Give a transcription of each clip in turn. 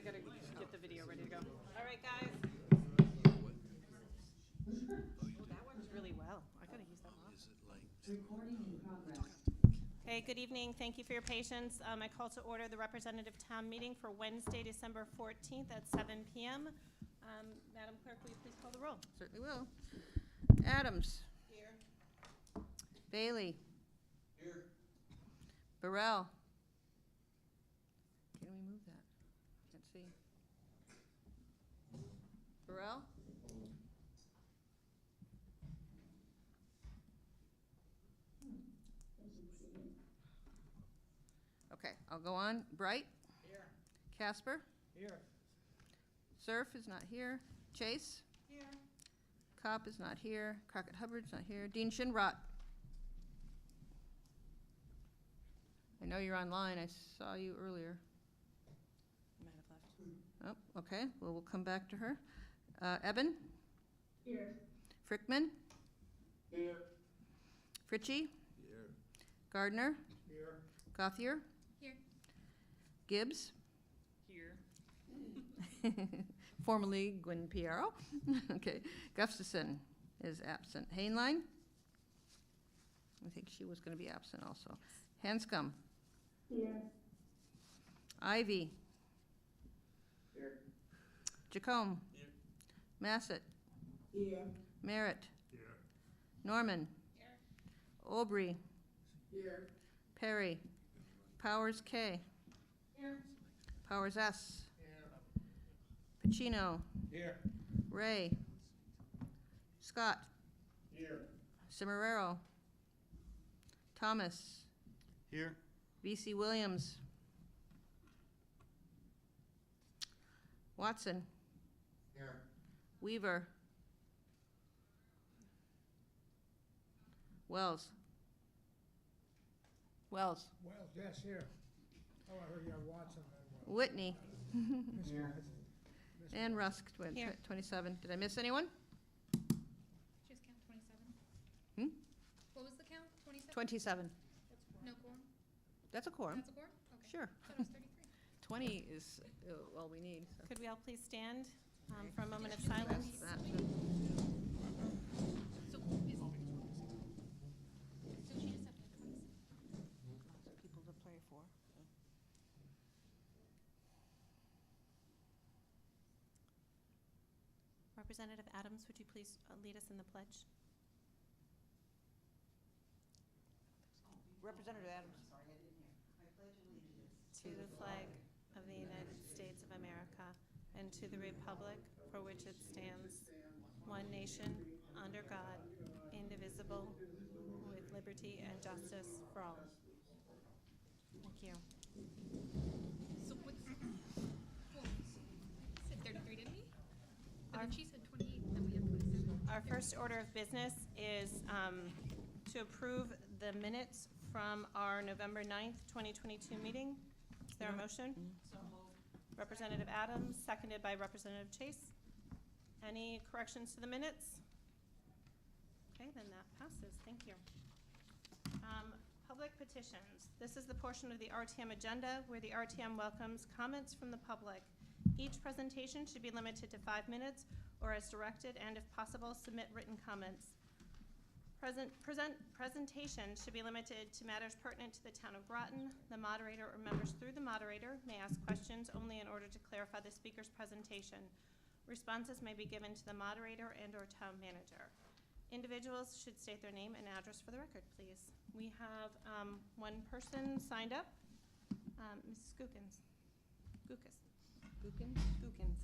gotta get the video ready to go. All right, guys. Oh, that works really well. I gotta use that one. Recording in progress. Hey, good evening. Thank you for your patience. I call to order the representative town meeting for Wednesday, December 14th at 7 p.m. Madam Clerk, will you please call the roll? Certainly will. Adams. Here. Bailey. Here. Burrell. Can we move that? Can't see. Burrell? Okay, I'll go on. Bright? Here. Casper? Here. Surf is not here. Chase? Here. Kopp is not here. Crockett Hubbard's not here. Dean Shinrot? I know you're online. I saw you earlier. Might have left. Oh, okay. Well, we'll come back to her. Eben? Here. Frickman? Here. Fritchie? Here. Gardner? Here. Gothier? Here. Gibbs? Here. Formerly Gwen Piero. Okay. Gustafson is absent. Hainline? I think she was going to be absent also. Hanscom? Here. Ivy? Here. Jacome? Here. Massett? Here. Merritt? Here. Norman? Here. Aubry? Here. Perry? Powers K? Here. Powers S? Here. Pacino? Here. Ray? Scott? Here. Cimarero? Thomas? Here. V.C. Williams? Watson? Here. Weaver? Wells? Wells? Well, yes, here. Oh, I heard you have Watson. Whitney? Here. And Rusk, Here. 27. Did I miss anyone? Just count 27. Hmm? What was the count? 27? 27. No quorum? That's a quorum. That's a quorum? Okay. Sure. Thought it was 33. 20 is all we need. So. Could we all please stand for a moment of That's silence? that. So is, Oh, so she just have to have 27. Lots of people to play for. Representative Adams, would you please lead us in the pledge? Representative Adams. To the flag of the United States of America and to the republic for which it stands, one nation, under God, indivisible, with liberty and justice for all. Thank you. So what's, well, he said 33, didn't he? But then she said 28, then we have 27. Our first order of business is to approve the minutes from our November 9th, 2022 meeting. Is there a motion? So Representative Adams, seconded by Representative Chase. Any corrections to the minutes? Okay, then that passes. Thank you. Public petitions. This is the portion of the RTM agenda where the RTM welcomes comments from the public. Each presentation should be limited to 5 minutes or as directed, and if possible, submit written comments. Presentation should be limited to matters pertinent to the town of Groton. The moderator or members through the moderator may ask questions only in order to clarify the speaker's presentation. Responses may be given to the moderator and or town manager. Individuals should state their name and address for the record, please. We have one person signed up, Mrs. Gookins. Gookins? Gookins.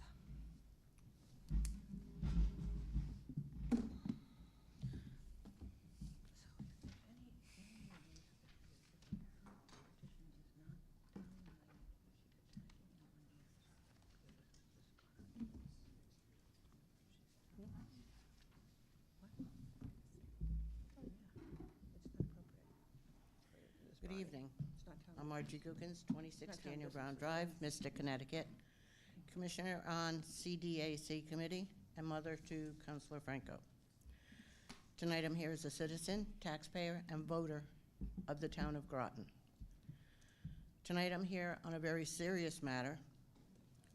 Good evening. It's not town. I'm Margie Gookins, 26 Not town Daniel business. Brown Drive, Mystic, Connecticut. Commissioner on CDAC Committee and mother to Councilor Franco. Tonight I'm here as a citizen, taxpayer, and voter of the town of Groton. Tonight I'm here on a very serious matter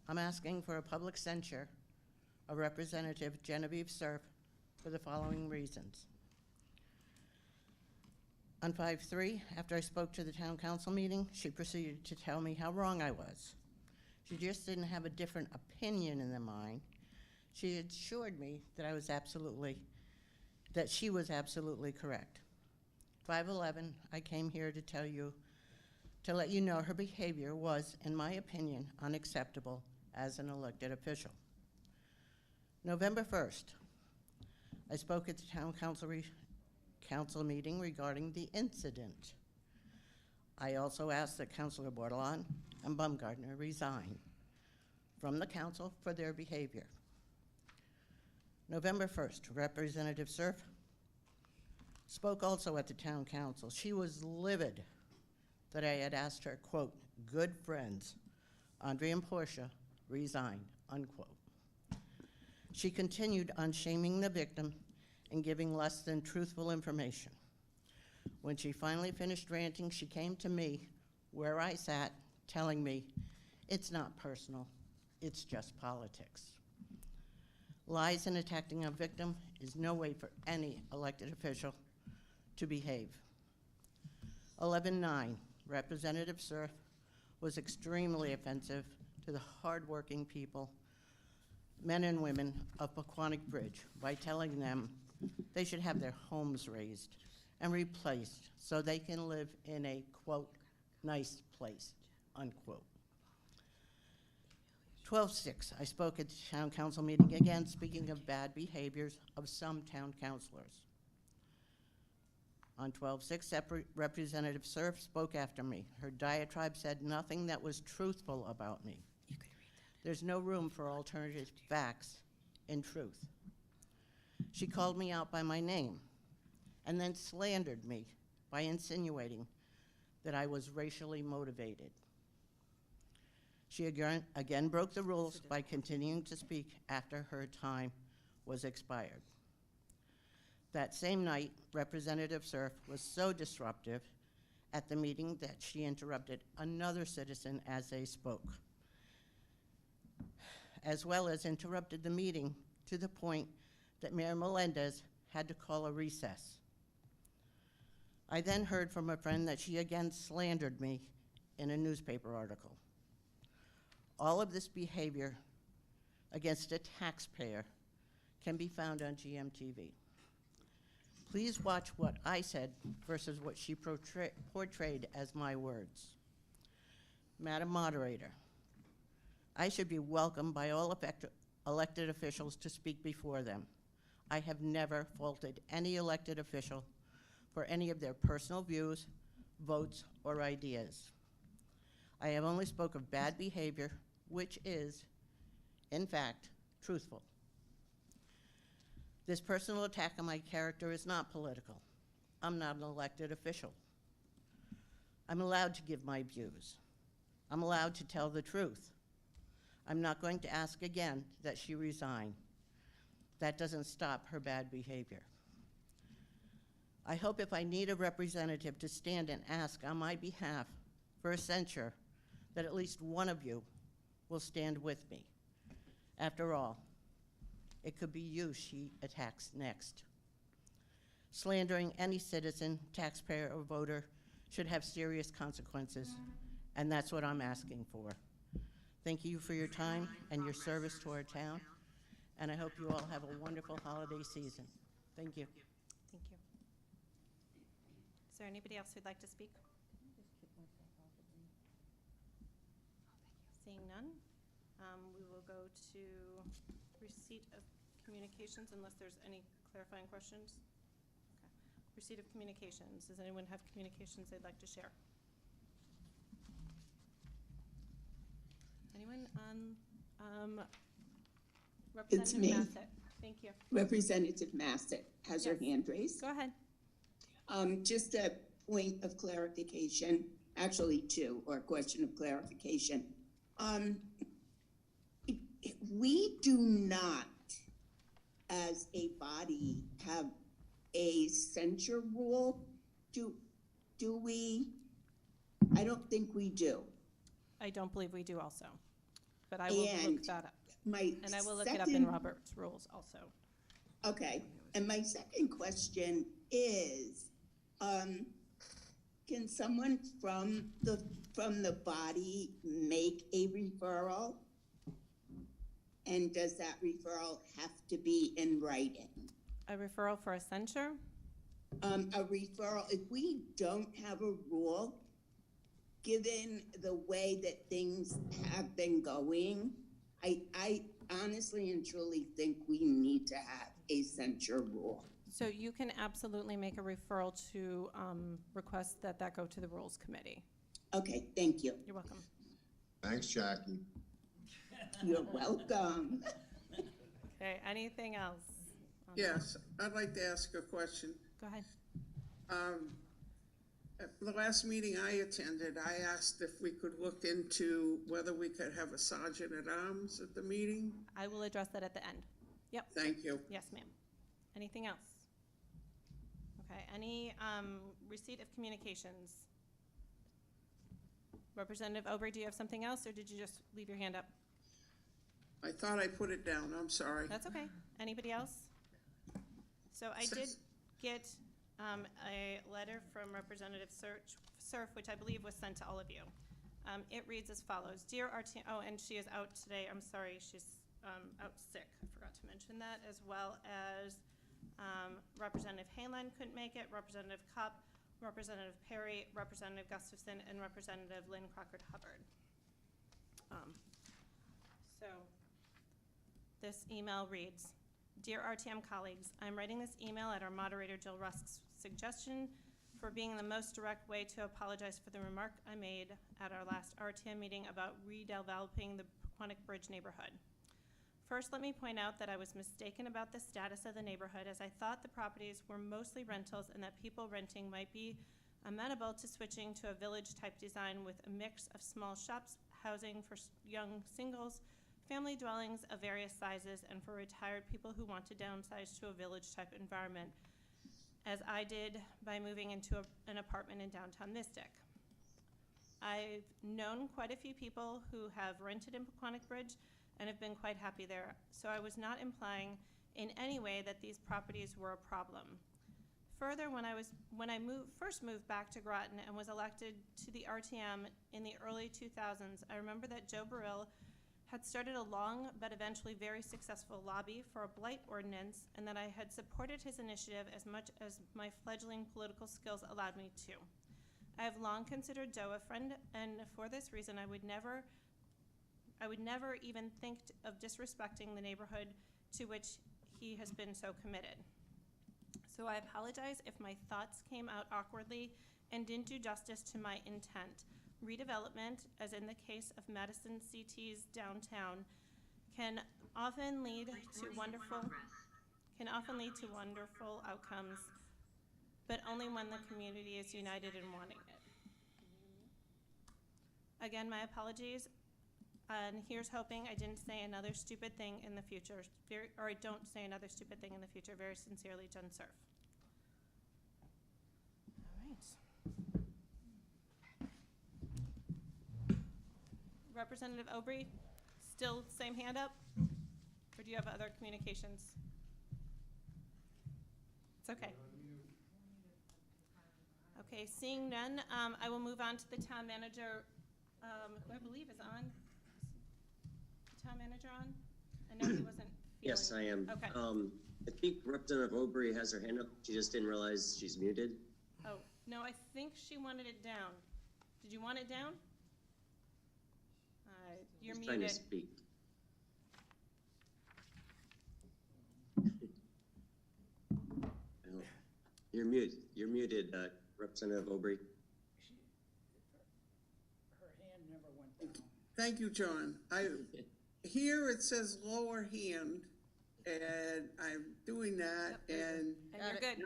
I'm asking for a public censure of Representative Genevieve Cerf for the following reasons. On 5/3, after I spoke to the town council meeting, she proceeded to tell me how wrong I was. She just didn't have a different opinion in mine. She assured me that she was absolutely correct. 5/11, I came here to let you know her behavior was, in my opinion, unacceptable as an elected official. November 1st, I spoke at the town council meeting regarding the incident. I also asked that Councilor Bordelon and Baumgartner resign from the council for their behavior. November 1st, Representative Cerf spoke also at the town council. She was livid that I had asked her, quote, "good friends, Andre and Portia, resign," unquote. She continued on shaming the victim and giving less than truthful information. When she finally finished ranting, she came to me where I sat, telling me, "It's not personal, it's just politics." Lies and attacking a victim is no way for any elected official to behave. 11/9, Representative Cerf was extremely offensive to the hardworking people, men and women of Paquonic Bridge, by telling them they should have their homes raised and replaced so they can live in a, quote, "nice place," unquote. 12/6, I spoke at the town council meeting again, speaking of bad behaviors of some town councilors. On 12/6, Representative Cerf spoke after me. Her diatribe said nothing that was truthful about me. There's no room for alternative facts in truth. She called me out by my name and then slandered me by insinuating that I was racially motivated. She again broke the rules by continuing to speak after her time was expired. That same night, Representative Cerf was so disruptive at the meeting that she interrupted another citizen as they spoke, as well as interrupted the meeting to the point that Mayor Melendez had to call a recess. I then heard from a friend that she again slandered me in a newspaper article. All of this behavior against a taxpayer can be found on GMTV. Please watch what I said versus what she portrayed as my words. Madam Moderator, I should be welcomed by all elected officials to speak before them. I have never faulted any elected official for any of their personal views, votes, or ideas. I have only spoke of bad behavior, which is, in fact, truthful. This personal attack on my character is not political. I'm not an elected official. I'm allowed to give my views. I'm allowed to tell the truth. I'm not going to ask again that she resign. That doesn't stop her bad behavior. I hope if I need a representative to stand and ask on my behalf for a censure, that at least one of you will stand with me. After all, it could be you she attacks next. Slandering any citizen, taxpayer, or voter should have serious consequences, and that's what I'm asking for. Thank you for your time and your service to our town, and I hope you all have a wonderful holiday season. Thank you. Thank you. Is there anybody else who'd like to speak? Seeing none, we will go to receipt of communications unless there's any clarifying questions. Okay. Receipt of communications. Does anyone have communications they'd like to share? Anyone on It's me. Representative Massett? Thank you. Representative Massett has her Yes. hand raised. Go ahead. Just a point of clarification, actually two, or a question of clarification. We do not, as a body, have a censure rule. Do we? I don't think we do. I don't believe we do also. but I will look And that up. My And I will look it up in second- Robert's rules also. Okay, and my second question is, can someone from the body make a referral? And does that referral have to be in writing? A referral for a censure? A referral, if we don't have a rule, given the way that things have been going, I honestly and truly think we need to have a censure rule. So you can absolutely make a referral to request that go to the Rules Committee. Okay, thank you. You're welcome. Thanks, Jackie. You're welcome. Okay, anything else? Yes, I'd like to ask a question. Go ahead. At the last meeting I attended, I asked if we could look into whether we could have a sergeant at arms at the meeting. I will address that at the end. Yep, Thank you. yes, ma'am. Anything else? Okay, any receipt of communications? Representative Obrey, do you have something else, or did you just leave your hand up? I thought I put it down, I'm sorry. That's okay. Anybody else? So I did get a letter from Representative Surf, which I believe was sent to all of you. It reads as follows. Dear RTM, oh, and she is out today. I'm sorry, she's out sick. I forgot to mention that, as well as Representative Hainline couldn't make it, Representative Kopp, Representative Perry, Representative Gustafson, and Representative Lynn Crockett-Hubbard. So this email reads, Dear RTM colleagues, I'm writing this email at our moderator Jill Rusk's suggestion for being the most direct way to apologize for the remark I made at our last RTM meeting about redeveloping the Quantic Bridge neighborhood. First, let me point out that I was mistaken about the status of the neighborhood, as I thought the properties were mostly rentals and that people renting might be amenable to switching to a village-type design with a mix of small shops, housing for young singles, family dwellings of various sizes, and for retired people who want to downsize to a village-type environment, as I did by moving into an apartment in downtown Mystic. I've known quite a few people who have rented in Quantic Bridge and have been quite happy there, so I was not implying in any way that these properties were a problem. Further, when I first moved back to Groton and was elected to the RTM in the early 2000s, I remember that Joe Burrill had started a long but eventually very successful lobby for a blight ordinance, and that I had supported his initiative as much as my fledgling political skills allowed me to. I have long considered Joe a friend, and for this reason I would never even think of disrespecting the neighborhood to which he has been so committed. So I apologize if my thoughts came out awkwardly and didn't do justice to my intent. Redevelopment, as in the case of Madison CT's downtown, can often lead to wonderful outcomes, but only when the community is united in wanting it. Again, my apologies, and here's hoping I didn't say another stupid thing in the future, or I don't say another stupid thing in the future. Very sincerely, Jen Surf. All right. Representative Obrey, still same hand up? Or do you have other communications? It's okay. Okay, seeing none, I will move on to the town manager, who I believe is on. Is the town manager on? I know he wasn't feeling. Yes, I am. Okay. I think Representative Obrey has her hand up. She just didn't realize she's muted. Oh, no, I think she wanted it down. Did you want it down? You're She's muted. trying to speak. No. You're muted, Representative Obrey. Her hand never went down. Thank you, John. Here it says lower hand, and I'm doing that, Yep. and, And you're good.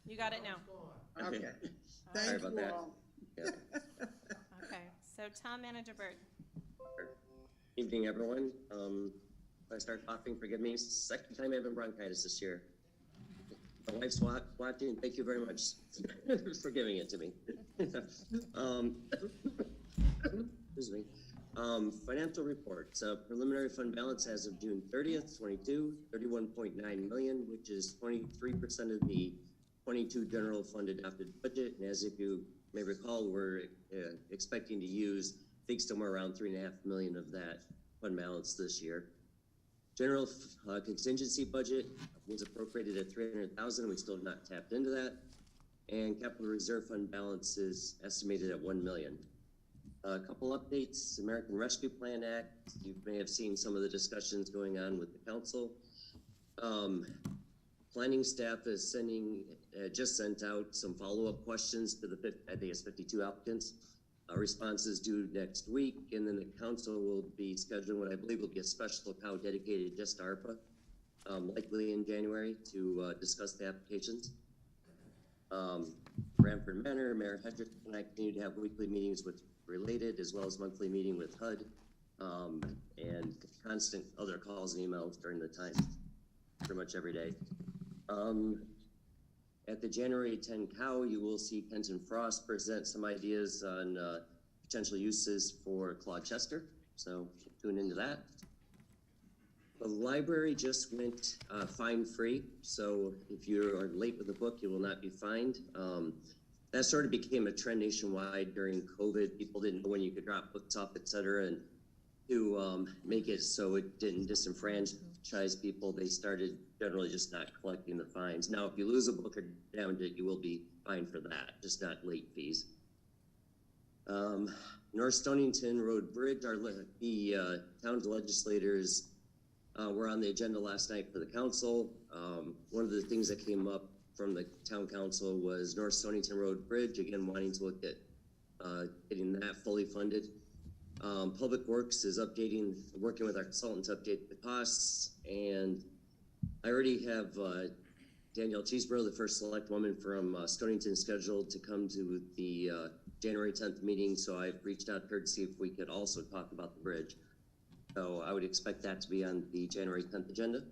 You got it now. okay. Sorry Thank about you that. all. Yeah. Okay, so Town Manager Byrd. Evening, everyone. If I start coughing, forgive me. Second time having bronchitis this year. My wife's watching. Thank you very much for giving it to me. Excuse me. Financial reports, preliminary fund balance as of June 30th, 22, 31.9 million, which is 23% of the 22 general fund adopted budget. And as if you may recall, we're expecting to use, I think, somewhere around 3.5 million of that fund balance this year. General contingency budget was appropriated at 300,000. We still have not tapped into that. And capital reserve fund balance is estimated at 1 million. A couple updates. American Rescue Plan Act. You may have seen some of the discussions going on with the council. Planning staff is just sent out some follow-up questions to the, I think it's 52 applicants. Responses due next week, and then the council will be scheduling what I believe will be a special cow dedicated just to ARPA, likely in January, to discuss the applications. Branford Manor, Mayor Hedrick and I continue to have weekly meetings with Related, as well as monthly meeting with HUD, and constant other calls and emails during the time, pretty much every day. At the January 10 cow, you will see Kenton Frost present some ideas on potential uses for Claude Chester, so tune into that. The library just went fine-free, so if you are late with a book, you will not be fined. That sort of became a trend nationwide during COVID. People didn't know when you could drop books off, et cetera, and to make it so it didn't disenfranchise people, they started generally just not collecting the fines. Now, if you lose a book or damage it, you will be fined for that, just not late fees. North Stonington Road Bridge, the town's legislators were on the agenda last night for the council. One of the things that came up from the town council was North Stonington Road Bridge, again, wanting to look at getting that fully funded. Public Works is working with our consultant to update the costs, and I already have Danielle Cheeseborough, the first select woman from Stonington, scheduled to come to the January 10th meeting, so I've reached out to her to see if we could also talk about the bridge. So I would expect that to be on the January 10th agenda.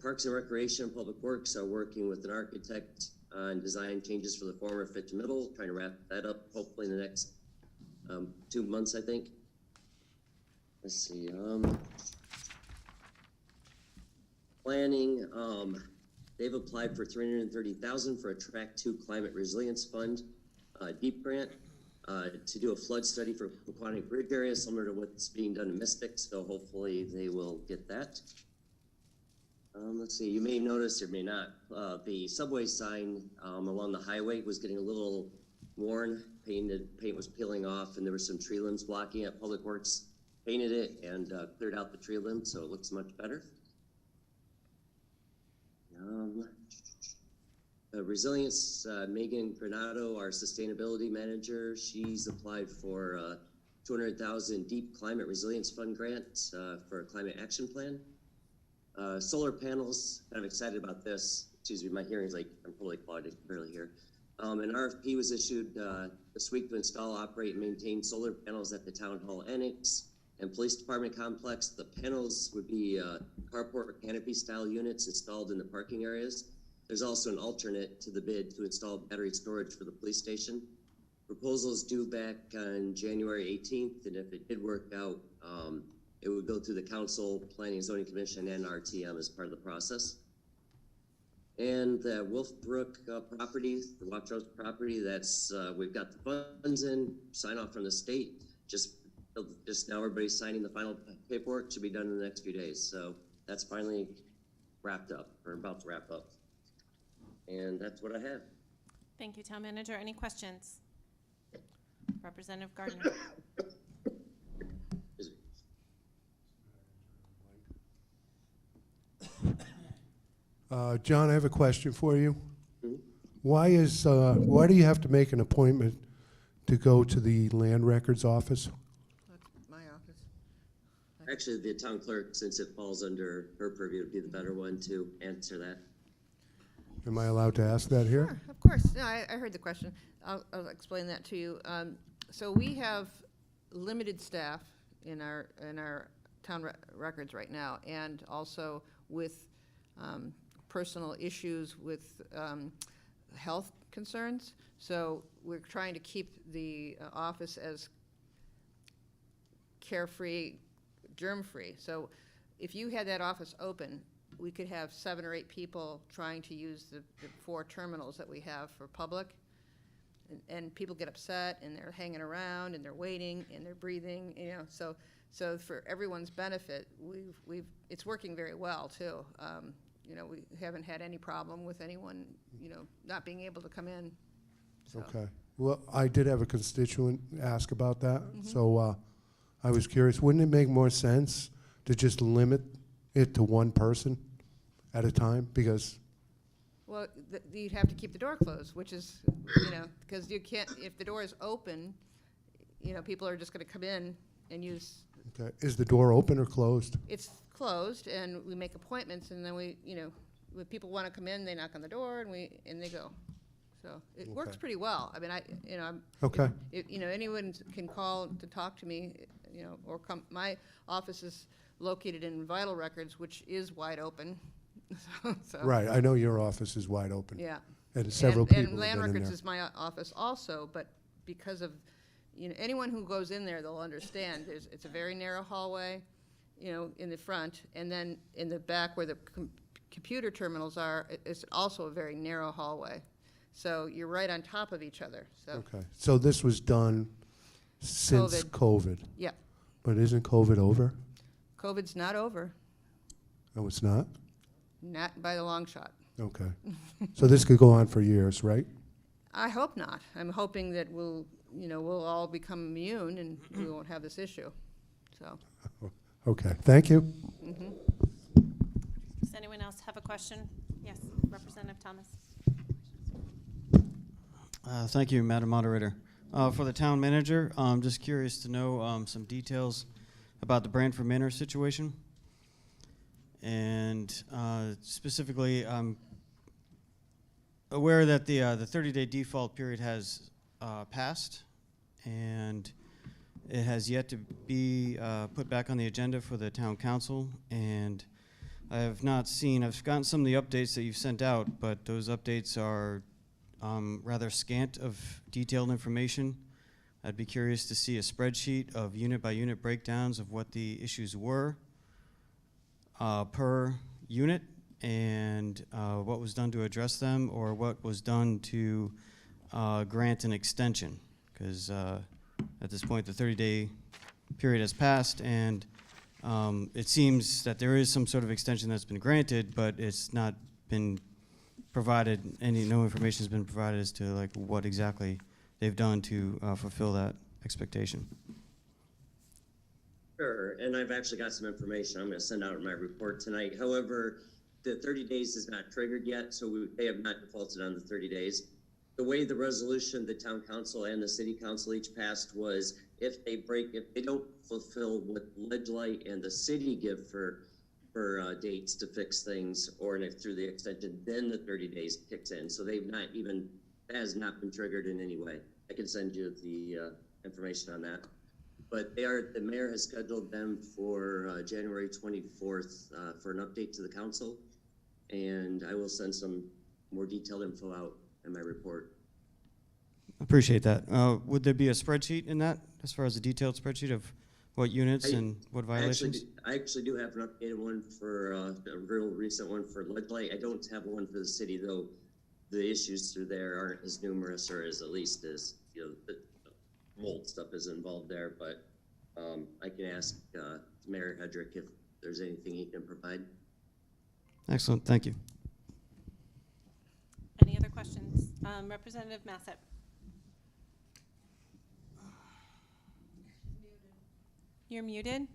Parks and Recreation and Public Works are working with an architect on design changes for the former Fitch Middle, trying to wrap that up hopefully in the next 2 months, I think. Let's see. Planning, they've applied for $330,000 for a Track 2 Climate Resilience Fund, DEEP grant, to do a flood study for Aquatic Bridge area, similar to what's being done in Mystic, so hopefully they will get that. Let's see, you may notice or may not, the subway sign along the highway was getting a little worn. Paint was peeling off, and there were some tree limbs blocking it. Public Works painted it and cleared out the tree limbs, so it looks much better. Resilience, Megan Granado, our sustainability manager, she's applied for $200,000 Deep Climate Resilience Fund grant for a climate action plan. Solar panels, kind of excited about this. Excuse me, my hearing's like, I'm totally clogged, I can barely hear. An RFP was issued this week to install, operate, and maintain solar panels at the Town Hall Annex and Police Department complex. The panels would be carport or canopy style units installed in the parking areas. There's also an alternate to the bid to install battery storage for the police station. Proposals due back on January 18th, and if it did work out, it would go through the Council, Planning and Zoning Commission, and RTM as part of the process. And the Wolfbrook property, the Wachtrough's property, that's we've got the funds in, sign off from the state. Just now everybody's signing the final paperwork, should be done in the next few days. So that's finally wrapped up, or about to wrap up. And that's what I have. Thank you, Town Manager. Any questions? Representative Gardner. John, I have a question for you. Mm-hmm. Why do you have to make an appointment to go to the land records office? My office. Actually, the town clerk, since it falls under her purview, would be the better one to answer that. Am I allowed to ask that here? Sure, of course. No, I heard the question. I'll explain that to you. So we have limited staff in our town records right now, and also with personal issues with health concerns. So we're trying to keep the office as carefree, germ-free. So if you had that office open, we could have 7 or 8 people trying to use the 4 terminals that we have for public. And people get upset, and they're hanging around, and they're waiting, and they're breathing, you know. So for everyone's benefit, it's working very well, too. You know, we haven't had any problem with anyone, you know, not being able to come in. So. Okay. Well, I did have a constituent ask about that, so I was curious, wouldn't it make more sense to just limit it to one person at a time? Because Well, you'd have to keep the door closed, which is, you know, because you can't, if the door is open, you know, people are just going to come in and use. okay, is the door open or closed? It's closed, and we make appointments, and then we, you know, when people want to come in, they knock on the door, and they go. So it works Okay. pretty well. I mean, you know, Okay. you know, anyone can call to talk to me, you know, or come. My office is located in Vital Records, which is wide open. So, Right, I know your office is wide open. yeah. And several people And Land have been in Records there. is my office also, but because of, you know, anyone who goes in there, they'll understand. It's a very narrow hallway, you know, in the front, and then in the back where the computer terminals are, it's also a very narrow hallway. So you're right on top of each other, so. Okay, so this was done since COVID? Yeah. But isn't COVID over? COVID's not over, No, it's not? not by the long shot. Okay. So this could go on for years, right? I hope not. I'm hoping that we'll all become immune and we won't have this issue, so. Okay, thank you. Does anyone else have a question? Yes, Representative Thomas. Thank you, Madam Moderator. For the town manager, I'm just curious to know some details about the Branford Manor situation. And specifically, I'm aware that the 30-day default period has passed, and it has yet to be put back on the agenda for the town council. And I have not seen, I've gotten some of the updates that you've sent out, but those updates are rather scant of detailed information. I'd be curious to see a spreadsheet of unit-by-unit breakdowns of what the issues were per unit, and what was done to address them, or what was done to grant an extension. Because at this point, the 30-day period has passed, and it seems that there is some sort of extension that's been granted, but it's not been provided, no information has been provided as to like what exactly they've done to fulfill that expectation. Sure, and I've actually got some information I'm going to send out in my report tonight. However, the 30 days is not triggered yet, so they have not defaulted on the 30 days. The way the resolution the town council and the city council each passed was if they don't fulfill what Ledge Light and the city give for dates to fix things, or if through the extension, then the 30 days kicks in. So that has not been triggered in any way. I can send you the information on that. But the mayor has scheduled them for January 24th for an update to the council, and I will send some more detailed info out in my report. Appreciate that. Would there be a spreadsheet in that, as far as a detailed spreadsheet of what units and what violations? I actually do have an updated one for a real recent one for Ledge Light. I don't have one for the city, though. The issues through there aren't as numerous, or as at least as the mold stuff is involved there. But I can ask Mayor Hedrick if there's anything he can provide. Excellent. Thank you. Any other questions? Representative Massett. You're muted.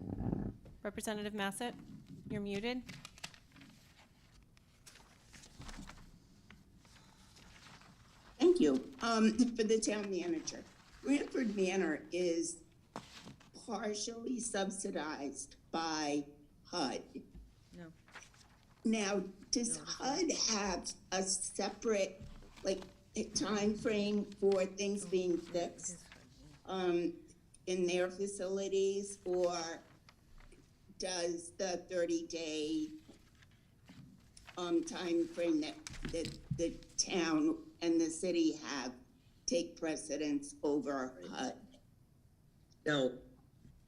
Representative Massett, you're muted. Thank you. For the town manager, Branford Manor is partially subsidized by HUD. No. Now, does HUD have a separate, time frame for things being fixed in their facilities, or does the 30-day time frame that the town and the city have take precedence over HUD? Now,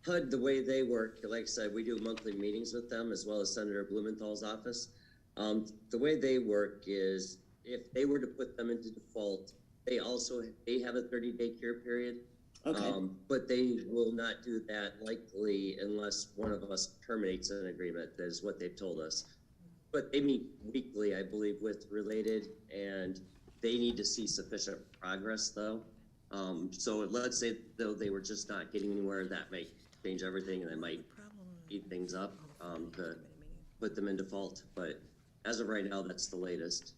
HUD, the way they work, like I said, we do monthly meetings with them as well as Senator Blumenthal's office. The way they work is if they were to put them into default, they have a 30-day cure period. Okay. But they will not do that likely unless one of us terminates an agreement. That is what they've told us. But they meet weekly, I believe, with Related, and they need to see sufficient progress, though. So let's say, though, they were just not getting anywhere, that might change everything, and they might speed things up to put them in default. But as of right now, that's the latest.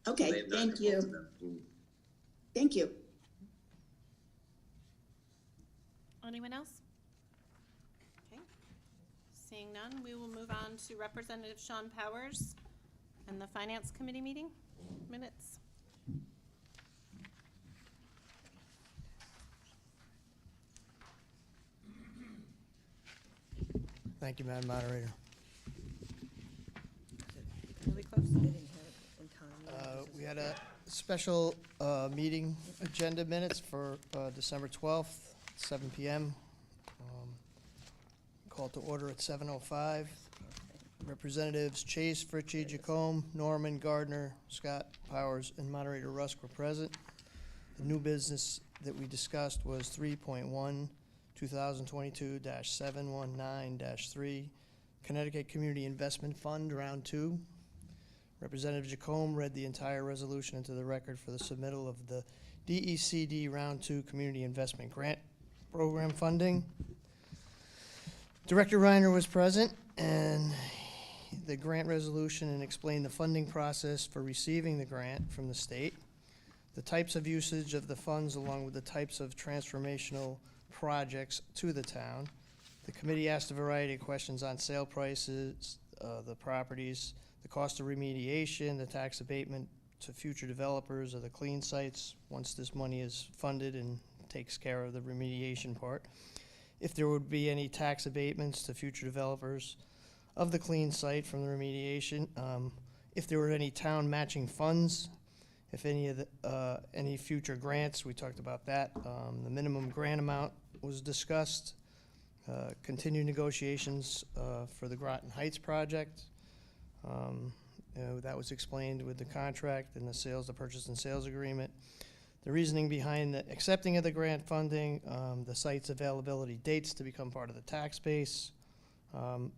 Okay, They have not thank you. defaulted them. Thank you. Anyone else? Okay. Seeing none, we will move on to Representative Sean Powers and the Finance Committee meeting minutes. Thank you, Madam Moderator. Really close. We had a special meeting agenda minutes for December 12th, 7 p.m. Called to order at 7:05. Representatives Chase, Fritchie, Jacome, Norman, Gardner, Scott, Powers, and Moderator Rusk were present. The new business that we discussed was 3.1, 2022-719-3, Connecticut Community Investment Fund, Round 2. Representative Jacome read the entire resolution into the record for the submittal of the DECD Round 2 Community Investment Grant Program funding. Director Reiner was present, and the grant resolution and explained the funding process for receiving the grant from the state, the types of usage of the funds along with the types of transformational projects to the town. The committee asked a variety of questions on sale prices, the properties, the cost of remediation, the tax abatement to future developers of the clean sites once this money is funded and takes care of the remediation part. If there would be any tax abatements to future developers of the clean site from the remediation, if there were any town matching funds, if any of the, any future grants, we talked about that. The minimum grant amount was discussed. Continued negotiations for the Groton Heights project. That was explained with the contract and the purchase and sales agreement. The reasoning behind the accepting of the grant funding, the site's availability dates to become part of the tax base.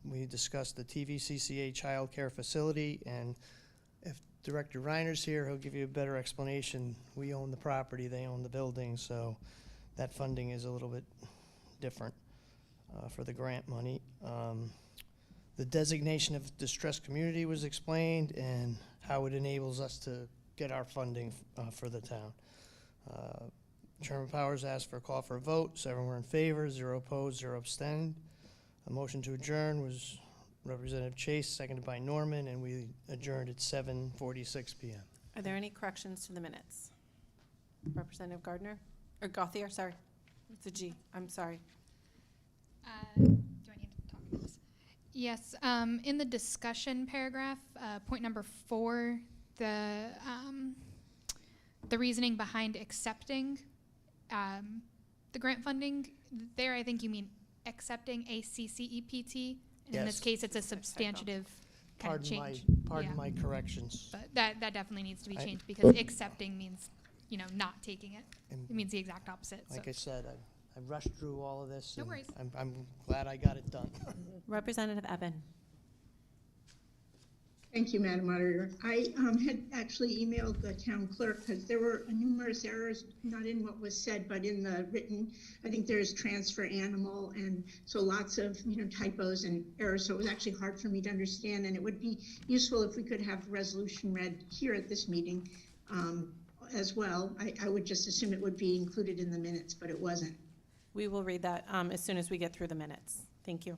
We discussed the TVCCA child care facility, and if Director Reiner's here, he'll give you a better explanation. We own the property, they own the building, so that funding is a little bit different for the grant money. The designation of distressed community was explained and how it enables us to get our funding for the town. Chairman Powers asked for a call for a vote. 7 were in favor, 0 opposed, 0 abstained. A motion to adjourn was Representative Chase, seconded by Norman, and we adjourned at 7:46 p.m. Are there any corrections to the minutes? Representative Gardner, or Gauthier, sorry. It's a G, I'm sorry. Do I need to talk about this? Yes, in the discussion paragraph, point number 4, the reasoning behind accepting the grant funding, there I think you mean accepting ACCEPT. In this Yes. case, it's a substantive kind of change. Pardon Yeah. my corrections. But that definitely needs to be changed because accepting means, not taking it. And It means the exact opposite. So. like I said, I rushed through all of this. No and worries. I'm glad I got it done. Representative Evan. Thank you, Madam Moderator. I had actually emailed the town clerk because there were numerous errors, not in what was said, but in the written. I think there's transfer animal, and so lots of typos and errors. So it was actually hard for me to understand, and it would be useful if we could have the resolution read here at this meeting as well. I would just assume it would be included in the minutes, but it wasn't. We will read that as soon as we get through the minutes. Thank you.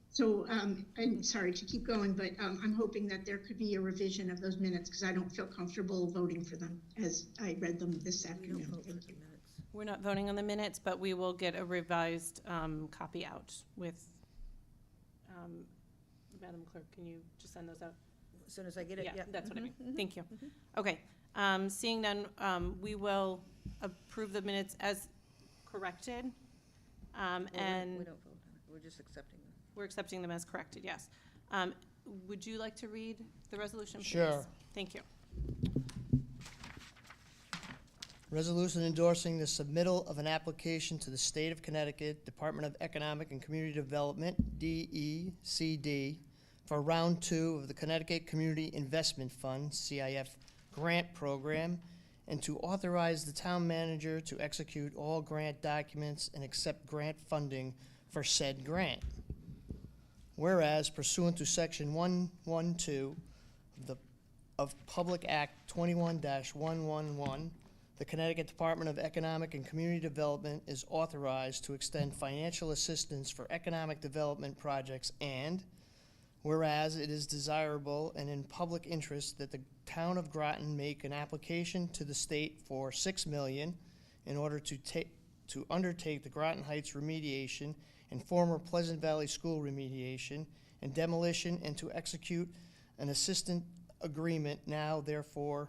So I'm sorry to keep going, but I'm hoping that there could be a revision of those minutes because I don't feel comfortable voting for them as I read them this afternoon. Thank you. We're not voting on the minutes, but we will get a revised copy out with, Madam Clerk, can you just send those out? As soon as I get it, Yeah, that's what I mean. Thank you. Okay, seeing none, we will approve the minutes as corrected. And We don't vote on it. just accepting them. We're accepting them as corrected, yes. Would you like to read the resolution, please? Sure. Thank you. Resolution endorsing the submittal of an application to the State of Connecticut Department of Economic and Community Development, DECD, for Round 2 of the Connecticut Community Investment Fund, CIF, grant program, and to authorize the town manager to execute all grant documents and accept grant funding for said grant. Whereas pursuant to Section 112 of Public Act 21-111, the Connecticut Department of Economic and Community Development is authorized to extend financial assistance for economic development projects, and whereas it is desirable and in public interest that the town of Groton make an application to the state for $6 million in order to undertake the Groton Heights remediation and former Pleasant Valley School remediation and demolition, and to execute an assistant agreement, now therefore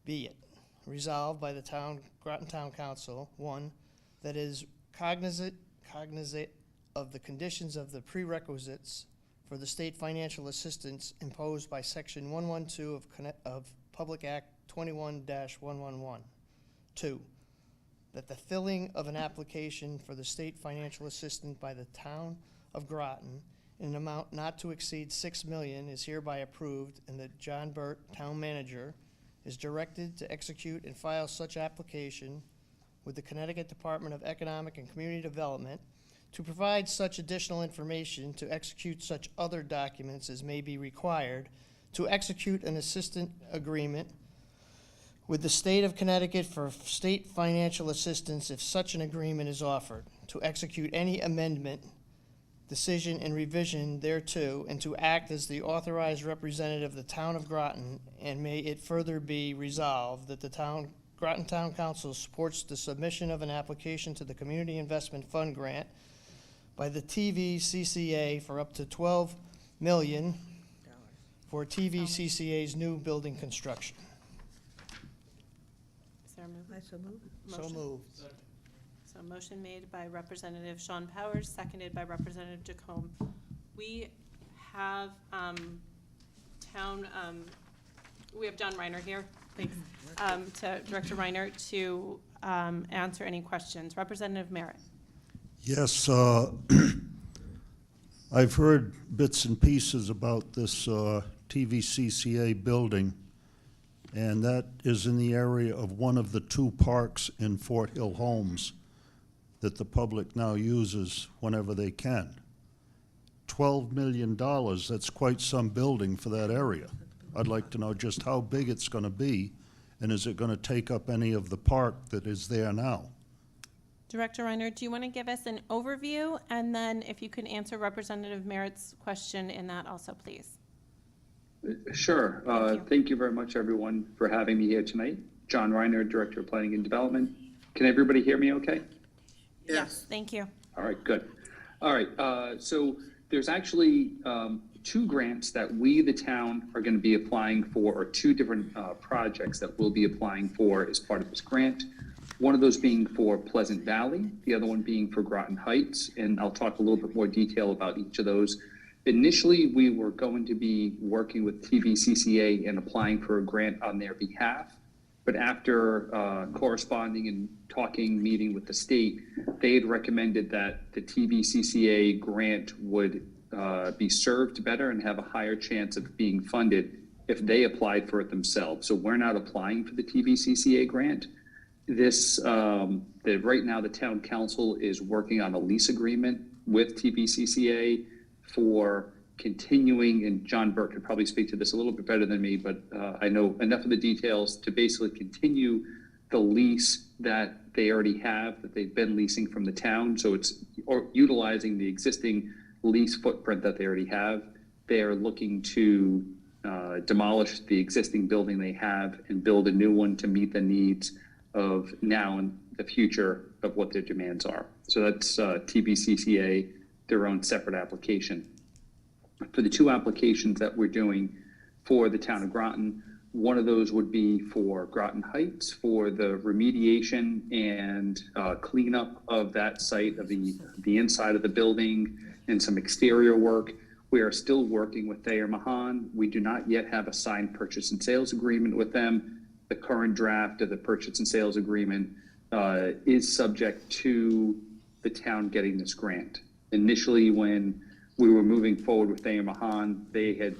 be it resolved by the Groton Town Council, 1, that is cognizant of the conditions of the prerequisites for the state financial assistance imposed by Section 112 of Public Act 21-111. 2, that the filling of an application for the state financial assistance by the town of Groton in an amount not to exceed $6 million is hereby approved, and that John Burt, town manager, is directed to execute and file such application with the Connecticut Department of Economic and Community Development to provide such additional information, to execute such other documents as may be required, to execute an assistant agreement with the state of Connecticut for state financial assistance if such an agreement is offered, to execute any amendment, decision, and revision thereto, and to act as the authorized representative of the town of Groton, and may it further be resolved that the Groton Town Council supports the submission of an application to the Community Investment Fund grant by the TVCCA for up to $12 million for TVCCA's new building construction. Is there a movement? I so move. So Motion? moved. So motion made by Representative Sean Powers, seconded by Representative Jacome. We have we have John Reiner here, thanks, to Director Reiner to answer any questions. Representative Merritt. Yes, I've heard bits and pieces about this TVCCA building, and that is in the area of one of the 2 parks in Fort Hill Homes that the public now uses whenever they can. $12 million, that's quite some building for that area. I'd like to know just how big it's going to be, and is it going to take up any of the park that is there now? Director Reiner, do you want to give us an overview? And then if you can answer Representative Merritt's question in that also, please. Sure. Thank you very much, everyone, for having me here tonight. John Reiner, Director of Planning and Development. Can everybody hear me okay? Yes. Thank you. All right, good. All right, so there's actually 2 grants that we, the town, are going to be applying for, or 2 different projects that we'll be applying for as part of this grant. One of those being for Pleasant Valley, the other one being for Groton Heights, and I'll talk a little bit more detail about each of those. Initially, we were going to be working with TVCCA and applying for a grant on their behalf, but after corresponding and meeting with the state, they had recommended that the TVCCA grant would be served better and have a higher chance of being funded if they applied for it themselves. So we're not applying for the TVCCA grant. Right now the town council is working on a lease agreement with TVCCA for continuing, and John Burke could probably speak to this a little bit better than me, but I know enough of the details to basically continue the lease that they already have, that they've been leasing from the town. So it's utilizing the existing lease footprint that they already have. They are looking to demolish the existing building they have and build a new one to meet the needs of now and the future of what their demands are. So that's TVCCA, their own separate application. For the 2 applications that we're doing for the town of Groton, One of those would be for Groton Heights for the remediation and cleanup of that site, of the inside of the building and some exterior work. We are still working with Thayer Mahan. We do not yet have a signed purchase and sales agreement with them. The current draft of the purchase and sales agreement is subject to the town getting this grant. Initially, when we were moving forward with Thayer Mahan, they had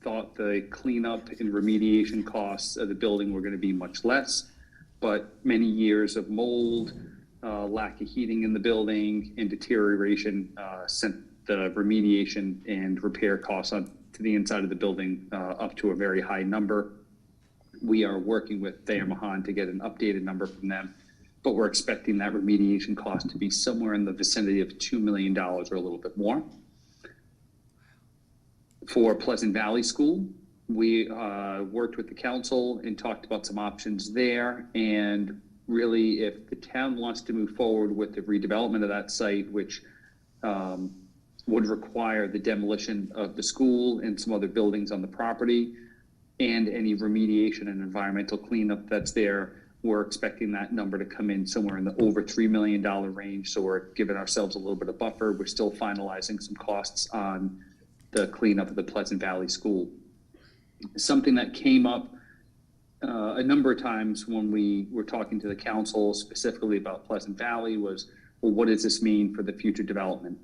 thought the cleanup and remediation costs of the building were going to be much less, but many years of mold, lack of heating in the building, and deterioration sent the remediation and repair costs on to the inside of the building up to a very high number. We are working with Thayer Mahan to get an updated number from them, but we're expecting that remediation cost to be somewhere in the vicinity of $2 million or a little bit more. For Pleasant Valley School, we worked with the council and talked about some options there. And really, if the town wants to move forward with the redevelopment of that site, which would require the demolition of the school and some other buildings on the property, and any remediation and environmental cleanup that's there, we're expecting that number to come in somewhere in the over $3 million range. So we're giving ourselves a little bit of buffer. We're still finalizing some costs on the cleanup of the Pleasant Valley School. Something that came up a number of times when we were talking to the council specifically about Pleasant Valley was, well, what does this mean for the future development?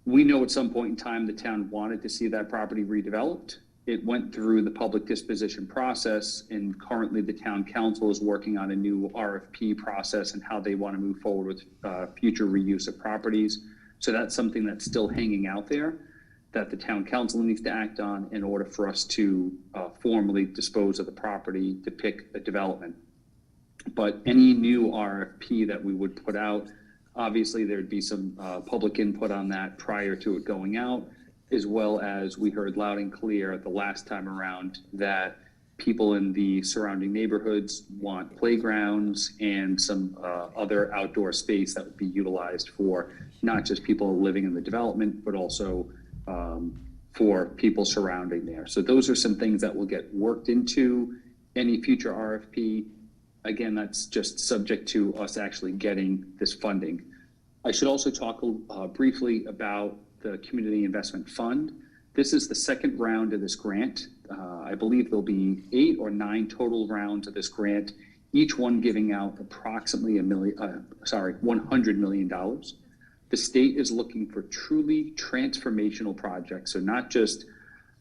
We know at some point in time the town wanted to see that property redeveloped. It went through the public disposition process, and currently the town council is working on a new RFP process and how they want to move forward with future reuse of properties. So that's something that's still hanging out there that the town council needs to act on in order for us to formally dispose of the property to pick a development. But any new RFP that we would put out, obviously there'd be some public input on that prior to it going out, as well as we heard loud and clear the last time around that people in the surrounding neighborhoods want playgrounds and some other outdoor space that would be utilized for not just people living in the development, but also for people surrounding there. So those are some things that will get worked into any future RFP. Again, that's just subject to us actually getting this funding. I should also talk briefly about the Community Investment Fund. This is the second round of this grant. I believe there'll be 8 or 9 total rounds of this grant, each one giving out approximately $100 million. The state is looking for truly transformational projects. So not just,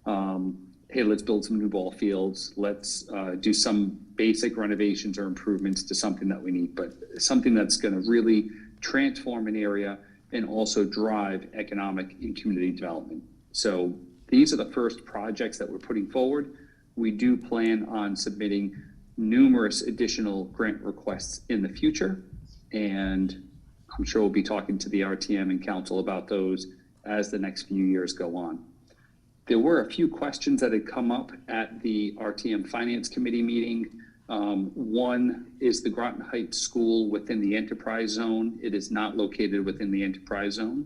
hey, let's build some new ball fields, let's do some basic renovations or improvements to something that we need, but something that's going to really transform an area and also drive economic and community development. So these are the first projects that we're putting forward. We do plan on submitting numerous additional grant requests in the future, and I'm sure we'll be talking to the RTM and council about those as the next few years go on. There were a few questions that had come up at the RTM Finance Committee meeting. One is the Groton Heights School within the enterprise zone. It is not located within the enterprise zone.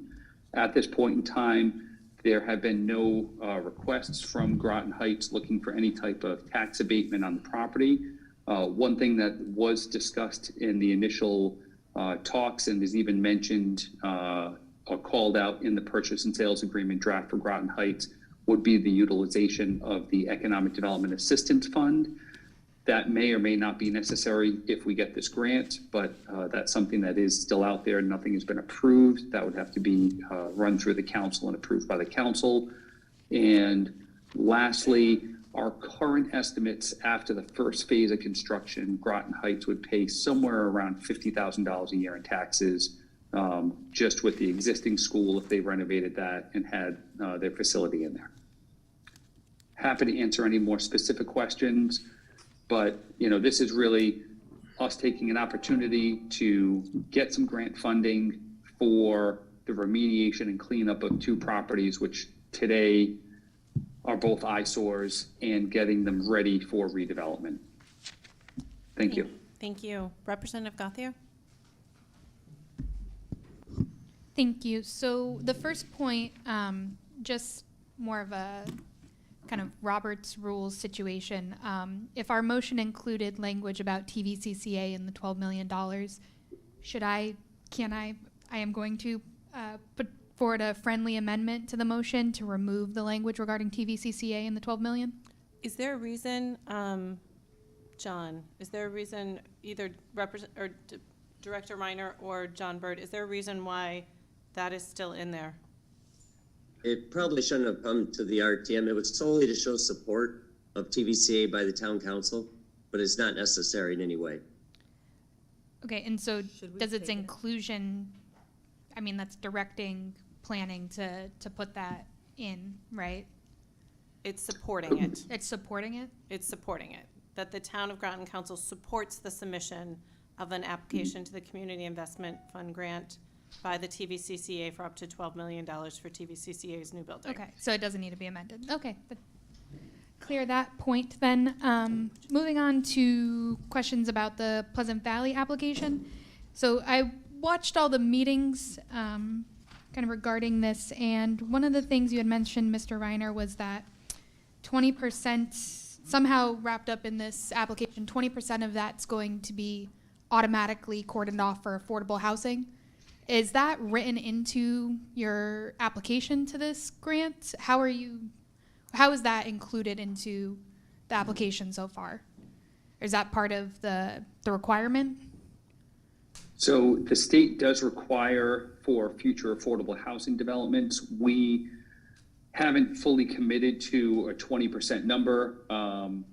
At this point in time, there have been no requests from Groton Heights looking for any type of tax abatement on the property. One thing that was discussed in the initial talks and is even mentioned or called out in the purchase and sales agreement draft for Groton Heights would be the utilization of the Economic Development Assistance Fund. That may or may not be necessary if we get this grant, but that's something that is still out there. Nothing has been approved. That would have to be run through the council and approved by the council. And lastly, our current estimates after the first phase of construction, Groton Heights would pay somewhere around $50,000 a year in taxes just with the existing school if they renovated that and had their facility in there. Happy to answer any more specific questions. But, you know, this is really us taking an opportunity to get some grant funding for the remediation and cleanup of 2 properties, which today are both eyesores, and getting them ready for redevelopment. Thank you. Thank you. Representative Gauthier? Thank you. So the first point, just more of a kind of Robert's rules situation. If our motion included language about TVCCA and the $12 million, I am going to put forward a friendly amendment to the motion to remove the language regarding TVCCA and the 12 million. Is there a reason, John, is there a reason either Director Reiner or John Bird, is there a reason why that is still in there? It probably shouldn't have come to the RTM. It was solely to show support of TVCA by the town council, but it's not necessary in any way. Okay, and so does its inclusion, I mean, that's directing planning to put that in, right? It's supporting it. It's supporting it? It's supporting it. That the town of Groton Council supports the submission of an application to the Community Investment Fund grant by the TVCCA for up to $12 million for TVCCA's new building. Okay, so it doesn't need to be amended. Okay, clear that point then. Moving on to questions about the Pleasant Valley application. So I watched all the meetings kind of regarding this, and one of the things you had mentioned, Mr. Reiner, was that 20% somehow wrapped up in this application, 20% of that's going to be automatically cordoned off for affordable housing. Is that written into your application to this grant? How is that included into the application so far? Is that part of the requirement? So the state does require for future affordable housing developments, we haven't fully committed to a 20% number.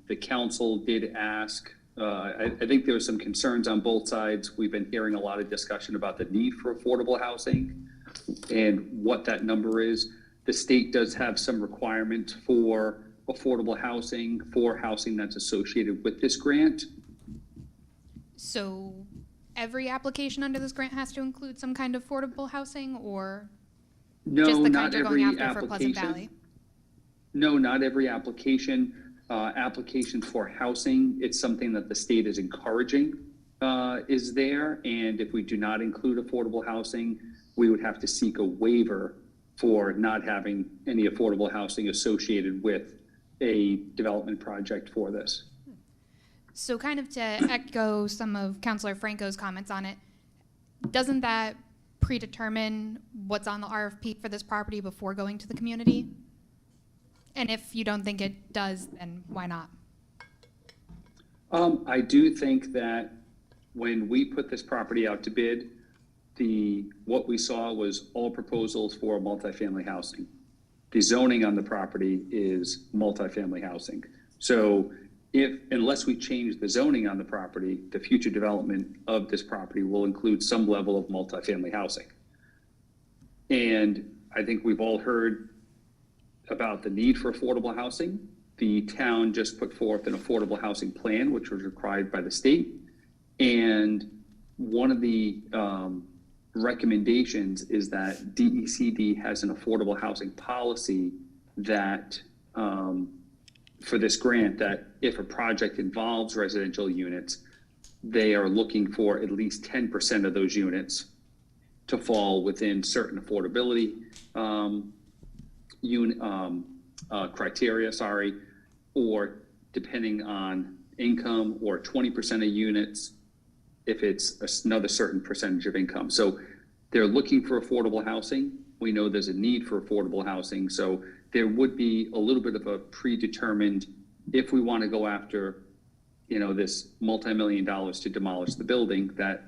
The council did ask, I think there were some concerns on both sides. We've been hearing a lot of discussion about the need for affordable housing and what that number is. The state does have some requirements for affordable housing, for housing that's associated with this grant. So every application under this grant has to include some kind of affordable housing, or No, just the not kind you're going every after for Pleasant application. Valley? No, not every application. Applications for housing, it's something that the state is encouraging, is there. And if we do not include affordable housing, we would have to seek a waiver for not having any affordable housing associated with a development project for this. So kind of to echo some of Councilor Franco's comments on it, doesn't that predetermine what's on the RFP for this property before going to the community? And if you don't think it does, then why not? I do think that when we put this property out to bid, what we saw was all proposals for multifamily housing. The zoning on the property is multifamily housing. So unless we change the zoning on the property, the future development of this property will include some level of multifamily housing. And I think we've all heard about the need for affordable housing. The town just put forth an affordable housing plan, which was required by the state. And one of the recommendations is that DECD has an affordable housing policy that for this grant, that if a project involves residential units, they are looking for at least 10% of those units to fall within certain affordability criteria, or depending on income, or 20% of units if it's another certain percentage of income. So they're looking for affordable housing. We know there's a need for affordable housing. So there would be a little bit of a predetermined, if we want to go after, this multi-million dollars to demolish the building, that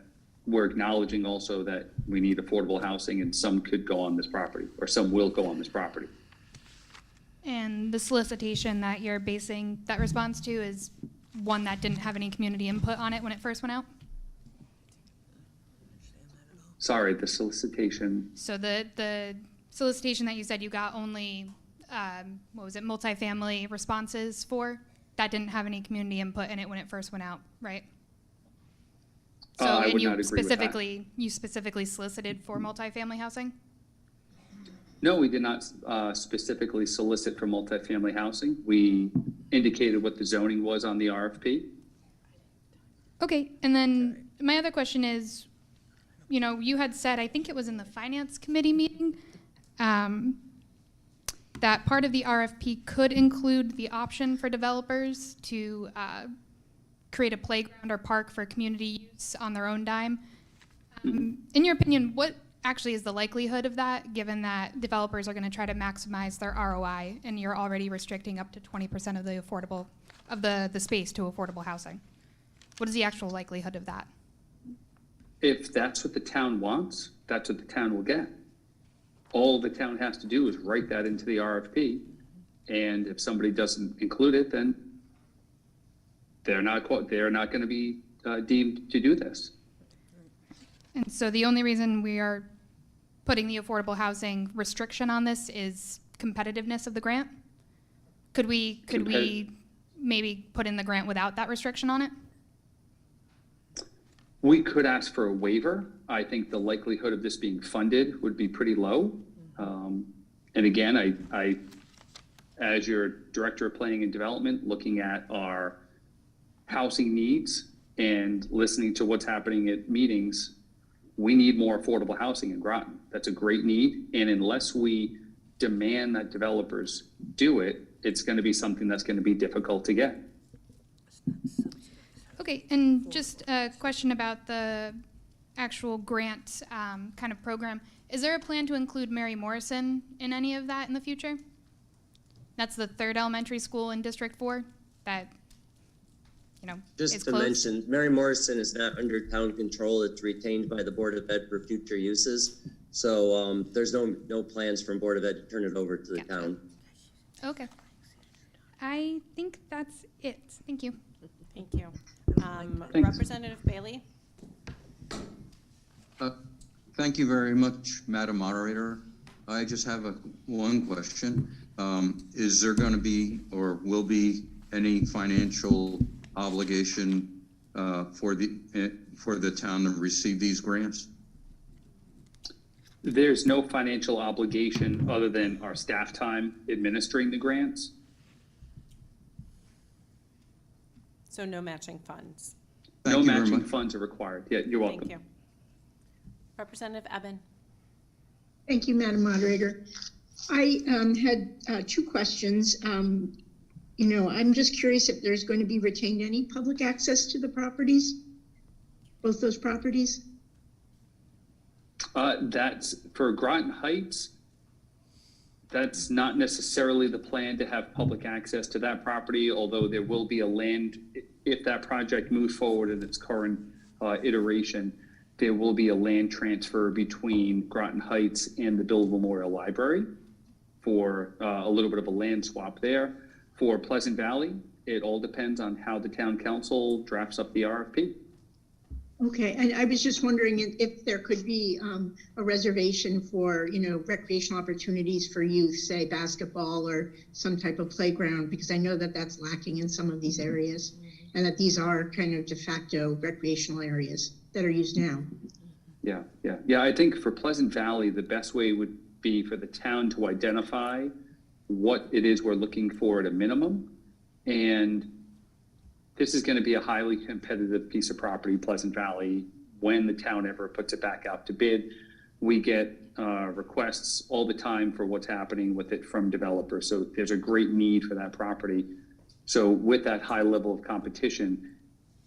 we're acknowledging also that we need affordable housing, and some could go on this property, or some will go on this property. And the solicitation that you're basing that response to is one that didn't have any community input on it when it first went out? Sorry, the solicitation. So the solicitation that you said you got only, multifamily responses for, that didn't have any community input in it when it first went out, right? So, I and would you not agree with that. you specifically solicited for multifamily housing? No, we did not specifically solicit for multifamily housing. We indicated what the zoning was on the RFP. Okay, and then my other question is, you had said, I think it was in the finance committee meeting, that part of the RFP could include the option for developers to create a playground or park for community use on their own dime. In your opinion, what actually is the likelihood of that, given that developers are going to try to maximize their ROI, and you're already restricting up to 20% of the affordable of the space to affordable housing? What is the actual likelihood of that? If that's what the town wants, that's what the town will get. All the town has to do is write that into the RFP, and if somebody doesn't include it, then they're not going to be deemed to do this. And so the only reason we are putting the affordable housing restriction on this is competitiveness of the grant? Could we maybe put in the grant without that restriction on it? We could ask for a waiver. I think the likelihood of this being funded would be pretty low. And again, I, as your Director of Planning and Development, looking at our housing needs and listening to what's happening at meetings, we need more affordable housing in Groton. That's a great need. And unless we demand that developers do it, it's going to be something that's going to be difficult to get. Okay, and just a question about the actual grant kind of program. Is there a plan to include Mary Morrison in any of that in the future? That's the third elementary school in District 4 that, you know, Just is to closed. mention, Mary Morrison is not under town control. It's retained by the Board of Ed for future uses. So there's no plans from Board of Ed to turn it over to the town. Okay. I think that's it. Thank you. Thank you. Thanks. Representative Bailey? Thank you very much, Madam Moderator. I just have one question. Is there going to be or will be any financial obligation for the town to receive these grants? There's no financial obligation other than our staff time administering the grants. So no matching funds. No Thank you very matching much. funds are required. Yeah, you're welcome. Thank you. Representative Eben? Thank you, Madam Moderator. I had two questions. You know, I'm just curious if there's going to be retained any public access to the properties, both those properties? That's for Groton Heights. That's not necessarily the plan to have public access to that property, although there will be a land, if that project moves forward in its current iteration, there will be a land transfer between Groton Heights and the Bill Memorial Library for a little bit of a land swap there. For Pleasant Valley, it all depends on how the town council drafts up the RFP. Okay, and I was just wondering if there could be a reservation for, you know, recreational opportunities for youth, say basketball or some type of playground, because I know that that's lacking in some of these areas, and that these are kind of de facto recreational areas that are used now. Yeah. I think for Pleasant Valley, the best way would be for the town to identify what it is we're looking for at a minimum. And this is going to be a highly competitive piece of property, Pleasant Valley. When the town ever puts it back out to bid, we get requests all the time for what's happening with it from developers. So there's a great need for that property. So with that high level of competition,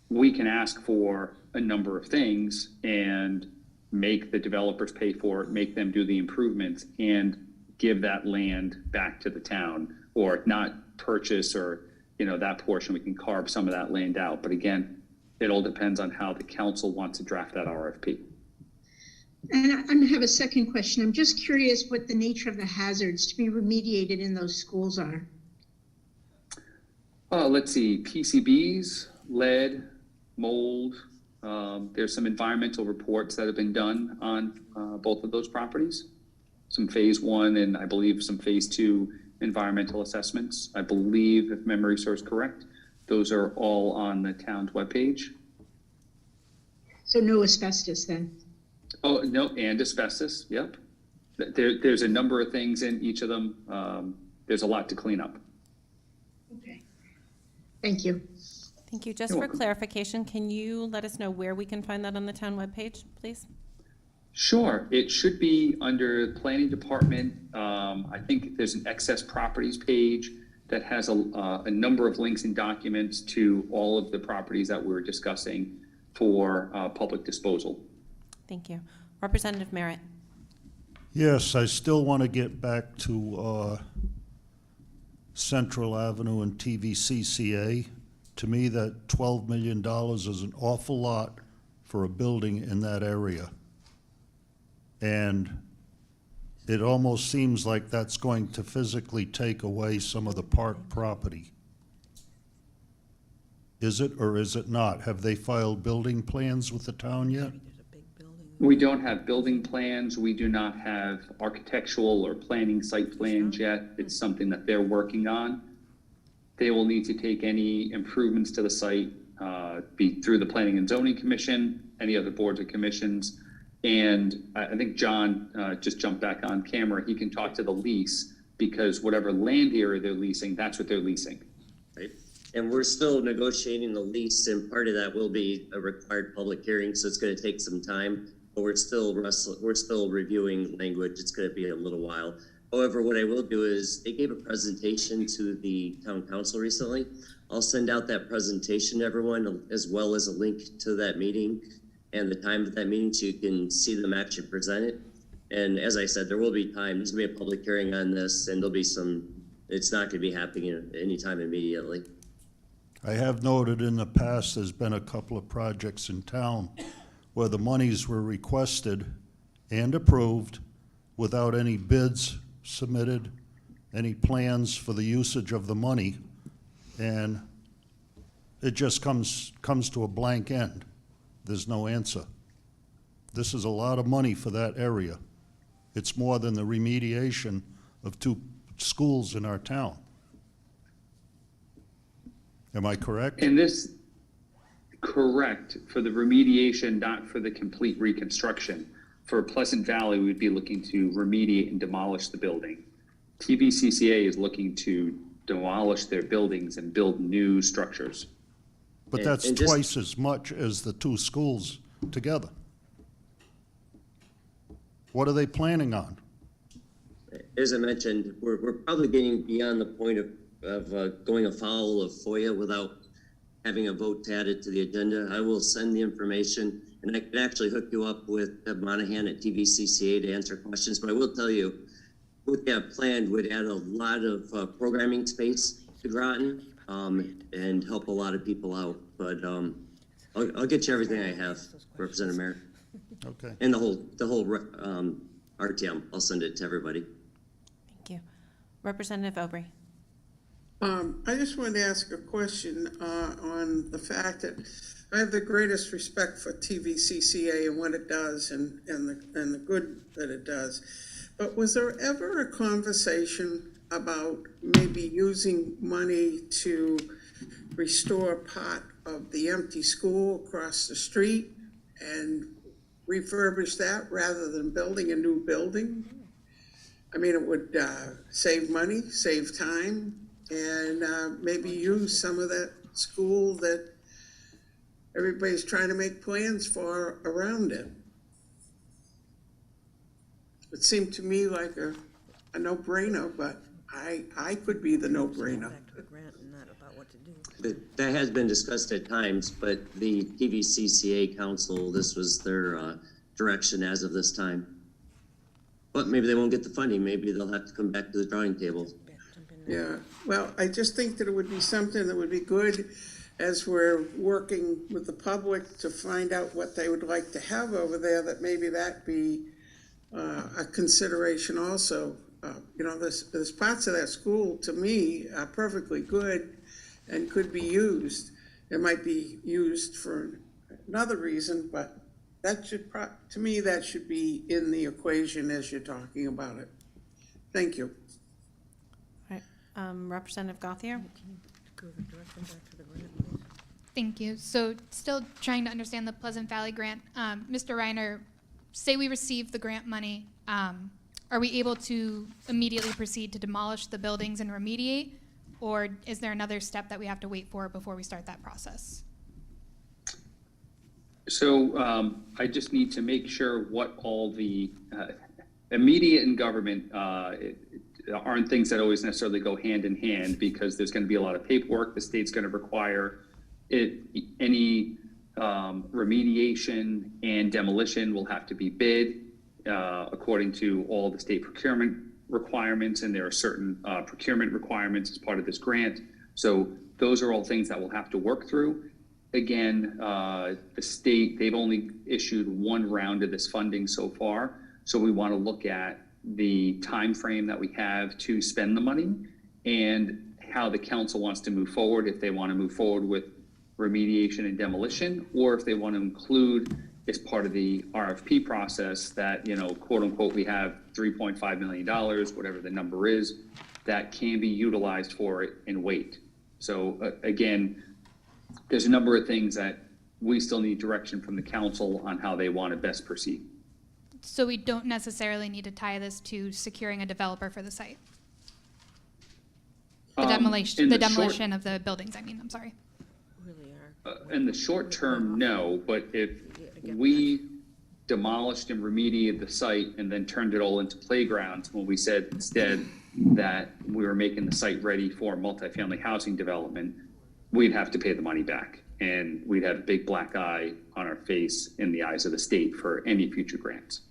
we can ask for a number of things and make the developers pay for it, make them do the improvements, and give that land back to the town, or not purchase, or, you know, that portion, we can carve some of that land out. But again, it all depends on how the council wants to draft that RFP. And I have a second question. I'm just curious what the nature of the hazards to be remediated in those schools are. Let's see, PCBs, lead, mold. There's some environmental reports that have been done on both of those properties. Some phase 1 and I believe some phase 2 environmental assessments. I believe, if memory serves correct, those are all on the town's webpage. So no asbestos then? Oh, no, and asbestos, yep. There's a number of things in each of them. There's a lot to clean up. Okay. Thank you. Thank you. Just You're for welcome. clarification, can you let us know where we can find that on the town webpage, please? Sure, it should be under the planning department. I think there's an excess properties page that has a number of links and documents to all of the properties that we're discussing for public disposal. Thank you. Representative Merritt. Yes, I still want to get back to Central Avenue and TVCCA. To me, that $12 million is an awful lot for a building in that area. And it almost seems like that's going to physically take away some of the park property. Is it or is it not? Have they filed building plans with the town yet? We don't have building plans. We do not have architectural or planning site plans yet. It's something that they're working on. They will need to take any improvements to the site, be through the Planning and Zoning Commission, any other boards or commissions. And I think John just jumped back on camera. He can talk to the lease because whatever land area they're leasing, that's what they're leasing. Right. And we're still negotiating the lease, and part of that will be a required public hearing, so it's going to take some time. But we're still reviewing language. It's going to be a little while. However, what I will do is they gave a presentation to the town council recently. I'll send out that presentation to everyone, as well as a link to that meeting and the time of that meeting, so you can see them actually present it. And as I said, there will be time. There's going to be a public hearing on this, and there'll be some. It's not going to be happening anytime immediately. I have noted in the past there's been a couple of projects in town where the monies were requested and approved without any bids submitted, any plans for the usage of the money, and it just comes to a blank end. There's no answer. This is a lot of money for that area. It's more than the remediation of 2 schools in our town. Am I correct? And this, correct, for the remediation, not for the complete reconstruction. For Pleasant Valley, we'd be looking to remediate and demolish the building. TVCCA is looking to demolish their buildings and build new structures. But that's twice as much as the 2 schools together. What are they planning on? As I mentioned, we're probably getting beyond the point of going afoul of FOIA without having a vote added to the agenda. I will send the information, and I could actually hook you up with Deb Monahan at TVCCA to answer questions. But I will tell you, what they have planned would add a lot of programming space to Groton and help a lot of people out. But I'll get you everything I have, Representative Mayor. Okay. And the whole RTM. I'll send it to everybody. Thank you. Representative Aubry. I just wanted to ask a question on the fact that I have the greatest respect for TVCCA and what it does and the good that it does. But was there ever a conversation about maybe using money to restore part of the empty school across the street and refurbish that rather than building a new building? I mean, it would save money, save time, and maybe use some of that school that everybody's trying to make plans for around it. It seemed to me like a no-brainer, but I could be the no-brainer. That has been discussed at times, but the TVCCA council, this was their direction as of this time. But maybe they won't get the funding. Maybe they'll have to come back to the drawing table. Yeah, well, I just think that it would be something that would be good as we're working with the public to find out what they would like to have over there, that maybe that be a consideration also. You know, there's parts of that school, to me, are perfectly good and could be used. It might be used for another reason, but that should, to me, that should be in the equation as you're talking about it. Thank you. All right. Representative Gauthier. Thank you. So still trying to understand the Pleasant Valley grant. Mr. Reiner, say we receive the grant money, are we able to immediately proceed to demolish the buildings and remediate? Or is there another step that we have to wait for before we start that process? So I just need to make sure what all the immediate and government aren't things that always necessarily go hand in hand, because there's going to be a lot of paperwork. The state's going to require any remediation and demolition will have to be bid according to all the state procurement requirements, and there are certain procurement requirements as part of this grant. So those are all things that we'll have to work through. Again, the state, they've only issued one round of this funding so far. So we want to look at the time frame that we have to spend the money and how the council wants to move forward, if they want to move forward with remediation and demolition, or if they want to include as part of the RFP process that, quote unquote, we have $3.5 million, whatever the number is, that can be utilized for it and wait. So again, there's a number of things that we still need direction from the council on how they want to best proceed. So we don't necessarily need to tie this to securing a developer for the site? The demolition of the buildings, I'm sorry. In the short term, no, but if we demolished and remediated the site and then turned it all into playgrounds, when we said instead that we were making the site ready for multifamily housing development, we'd have to pay the money back, and we'd have a big black eye on our face in the eyes of the state for any future grants.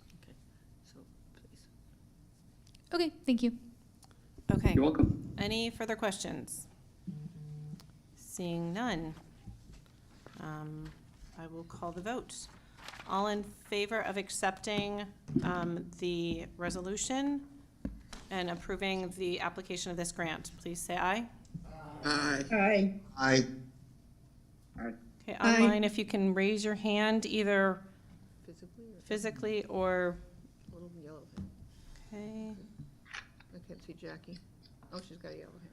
Okay, thank you. Okay. You're welcome. Any further questions? Seeing none, I will call the vote. All in favor of accepting the resolution and approving the application of this grant, please say aye. Aye. Aye. Aye. Okay, online, if you can raise your hand either physically or, A little yellow. okay, I can't see Jackie. Oh, she's got a yellow hand.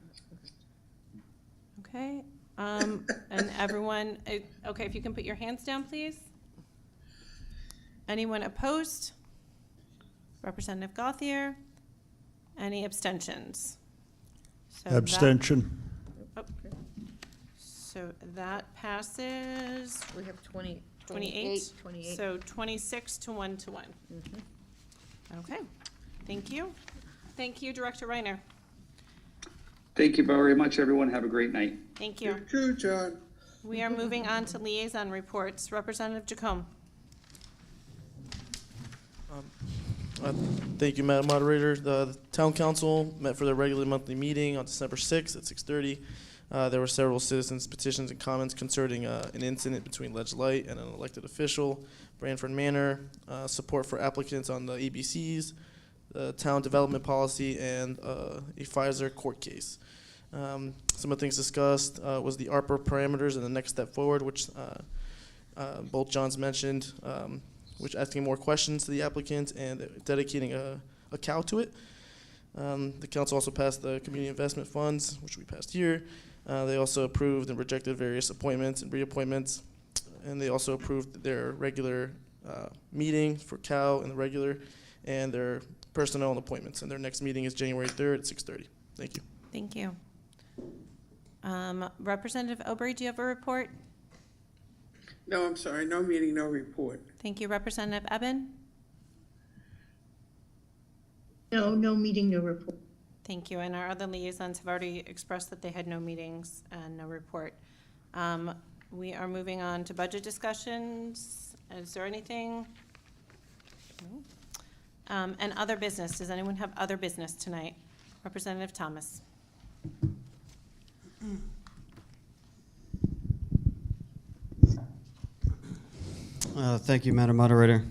okay. And everyone, okay, if you can put your hands down, please. Anyone opposed? Representative Gauthier? Any abstentions? So that- Abstention. So that passes We have 28. 28. So 26 to 1 to 1. Okay, thank you. Thank you, Director Reiner. Thank you very much, everyone. Have a great night. Thank you. True, John. We are moving on to liaison reports. Representative Jacome. Thank you, Madam Moderator. The Town Council met for their regular monthly meeting on December 6th at 6:30. There were several citizens' petitions and comments concerning an incident between Ledge Light and an elected official, Branford Manor, support for applicants on the EBCs, the town development policy, and a Pfizer court case. Some of the things discussed was the ARPA parameters and the next step forward, which both Johns mentioned, which asking more questions to the applicant and dedicating a cow to it. The council also passed the community investment funds, which we passed here. They also approved and rejected various appointments and reappointments, and they also approved their regular meeting for Cal and the regular, and their personnel and appointments. And their next meeting is January 3rd at 6:30. Thank you. Thank you. Representative Aubrey, do you have a report? No, I'm sorry, no meeting, no report. Thank you. Representative Eben? No meeting, no report. Thank you. And our other liaisons have already expressed that they had no meetings and no report. We are moving on to budget discussions. Is there anything? No. And other business. Does anyone have other business tonight? Representative Thomas. Thank you, Madam Moderator.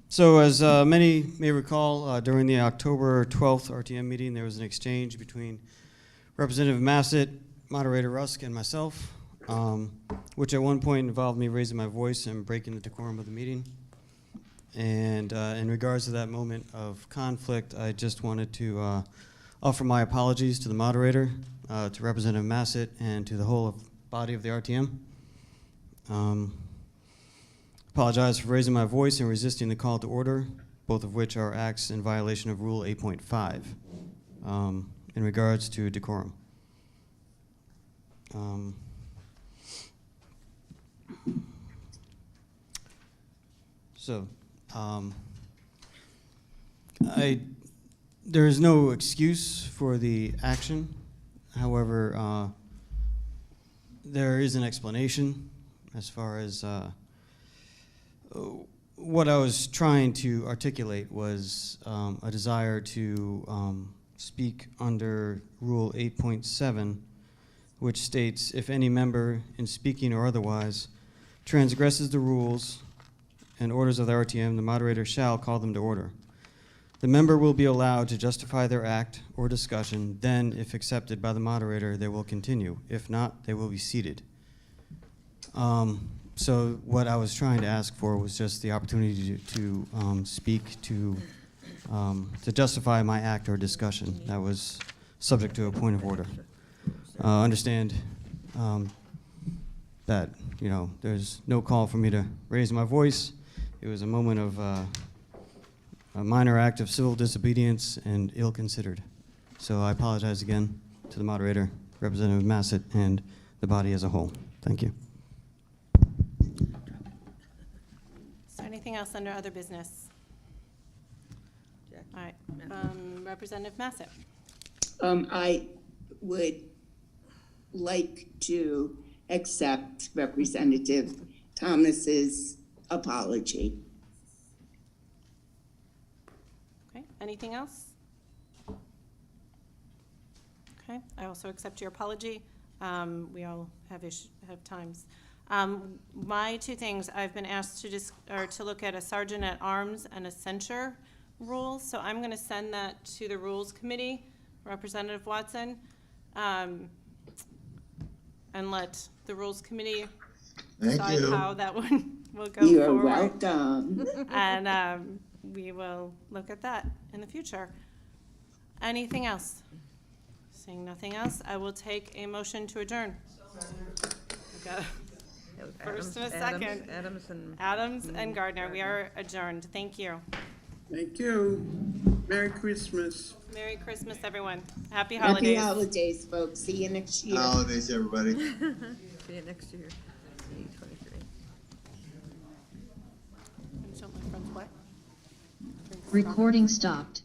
So as many may recall, during the October 12th RTM meeting, there was an exchange between Representative Massett, Moderator Rusk, and myself, which at one point involved me raising my voice and breaking the decorum of the meeting. And in regards to that moment of conflict, I just wanted to offer my apologies to the moderator, to Representative Massett, and to the whole body of the RTM. Apologize for raising my voice and resisting the call to order, both of which are acts in violation of Rule 8.5 in regards to decorum. So, there is no excuse for the action. However, there is an explanation as far as what I was trying to articulate was a desire to speak under Rule 8.7, which states, if any member in speaking or otherwise transgresses the rules and orders of the RTM, the moderator shall call them to order. The member will be allowed to justify their act or discussion, then, if accepted by the moderator, they will continue. If not, they will be seated. So what I was trying to ask for was just the opportunity to speak to justify my act or discussion that was subject to a point of order. Understand that, you know, there's no call for me to raise my voice. It was a moment of a minor act of civil disobedience and ill-considered. So I apologize again to the moderator, Representative Massett, and the body as a whole. Thank you. Is there anything else under other business? All right, Representative Massett. I would like to accept Representative Thomas's apology. Okay, anything else? Okay, I also accept your apology. We all have times. My two things, I've been asked to look at a sergeant at arms and a censure rule, so I'm going to send that to the Rules Committee, Representative Watson, and let the Rules Committee decide how that one will go You're forward. welcome. And we will look at that in the future. Anything else? Seeing nothing else, I will take a motion to adjourn. Okay. First and a second. Adams and Gardner. We are adjourned. Thank you. Thank you. Merry Christmas. Merry Christmas, everyone. Happy holidays. Happy holidays, folks. See you next year. Holidays, everybody. See you next year. See you 23. Show my friends what? Recording stopped.